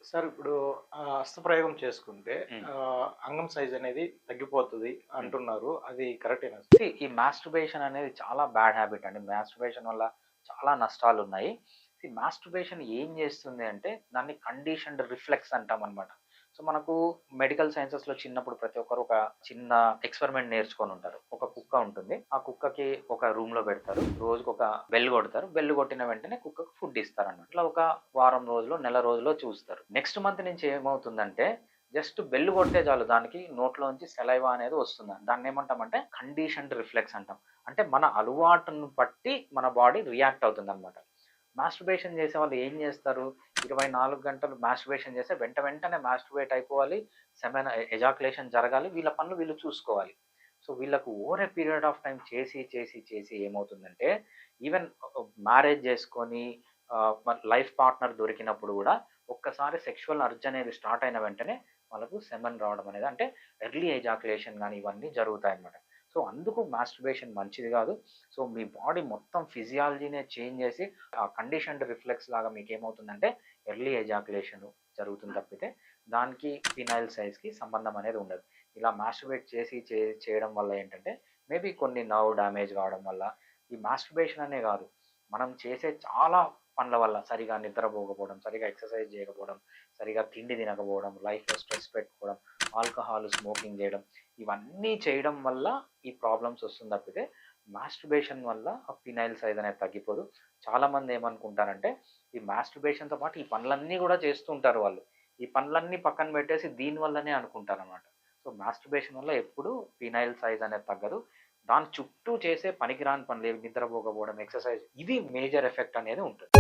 Sir ఇప్పుడు హస్తప్రయోగం చేసుకుంటే హ్మ్. అంగం సైజ్ అనేది తగ్గిపోతది అంటున్నారు. అది కరెక్టేనా? ఈ మాస్టర్బేషన్ అనేది చాలా బ్యాడ్ హ్యాబిట్ అండి. మాస్టర్బేషన్ వల్ల చాలా నష్టాలున్నాయి. మాస్టర్బేషన్ ఏం చేస్తుంది అంటే దాన్ని కండిషన్డ్ రిఫ్లెక్స్ అంటామనమాట. సో, మనకు మెడికల్ సైన్సెస్‌లో చిన్నప్పుడు ప్రతి ఒక్కరు ఒక చిన్న ఎక్స్‌పెరిమెంట్ నేర్చుకొనుంటారు. ఒక కుక్క ఉంటుంది. ఆ కుక్కకి ఒక రూమ్‌లో పెడతారు. రోజుకొక బెల్ కొడతారు. బెల్ కొట్టిన వెంటనే కుక్కకు ఫుడ్ ఇస్తారన్నమాట. ఇట్లా ఒక వారం రోజులో, నెల రోజులో చూస్తారు. నెక్స్ట్ మంత్ నుంచి ఏమవుతుందంటే జస్ట్ బెల్ కొడితే చాలు దానికి నోట్లోంచి సలైవా అనేది వస్తుంది. దాన్ని ఏమంటామంటే కండిషన్డ్ రిఫ్లెక్స్ అంటాం. అంటే మన అలవాటును బట్టి మన బాడీ రియాక్ట్ అవుతుందన్నమాట. మాస్టర్బేషన్ చేసే వాళ్ళు ఏం చేస్తారు? 24 గంటలు మాస్టర్బేషన్ చేస్తే వెంటనే మాస్టర్బేట్ అయిపోవాలి. సెమెన్ ఎజాకులేషన్ జరగాలి. వీళ్ళ పనులు వీళ్ళు చూసుకోవాలి. సో, వీళ్ళకు over a period of time చేసి ఏమవుతుందంటే ఈవెన్ మ్యారేజ్ చేసుకొని లైఫ్ పార్ట్నర్ దొరికినప్పుడు కూడా ఒక్కసారి సెక్షువల్ అర్జ్ అనేది స్టార్ట్ అయిన వెంటనే వాళ్ళకు సెమెన్ రావడం అనేది అంటే ఎర్లీ ఎజాకులేషన్ గానీ ఇవన్నీ జరుగుతాయన్నమాట. సో, అందుకు మాస్టర్బేషన్ మంచిది కాదు. సో, మీ బాడీ మొత్తం ఫిజియాలజీనే చేంజ్ చేసి ఆ కండిషన్డ్ రిఫ్లెక్స్ లాగా మీకేమవుతుందంటే ఎర్లీ ఎజాకులేషన్ జరుగుతుంది తప్పితే దానికి ఫినైల్ సైజ్‌కి సంబంధం అనేది ఉండదు. ఇలా మాస్టర్బేట్ చేయడం వల్ల ఏంటంటే మేబీ కొన్ని నర్వ్ డ్యామేజ్ కావడం వల్ల ఈ మాస్టర్బేషన్ అనే కాదు. మనం చేసే చాలా పనుల వల్ల సరిగా నిద్రపోకపోవడం, సరిగా ఎక్సర్సైజ్ చేయకపోవడం, సరిగా తిండి తినకపోవడం, లైఫ్‌లో స్ట్రెస్ పెట్టుకోవడం, ఆల్కహాల్, స్మోకింగ్ చేయడం ఇవన్నీ చేయడం వల్ల ఈ ప్రాబ్లమ్స్ వస్తుంది తప్పితే మాస్టర్బేషన్ వల్ల ఆ ఫినైల్ సైజ్ అనేది తగ్గిపోదు. చాలామంది ఏమనుకుంటారంటే ఈ మాస్టర్బేషన్‌తో పాటు ఈ పనులన్నీ కూడా చేస్తూ ఉంటారు వాళ్ళు. ఈ పనులన్నీ పక్కన పెట్టేసి దీని వల్లనే అనుకుంటారనమాట. సో, మాస్టర్బేషన్ వల్ల ఎప్పుడూ ఫినైల్ సైజ్ అనేది తగ్గదు. దాని చుట్టూ చేసే పనికిరాని పనులు నిద్రపోకపోవడం, ఎక్సర్సైజ్ ఇవి మేజర్ ఎఫెక్ట్ అనేది ఉంటుంది.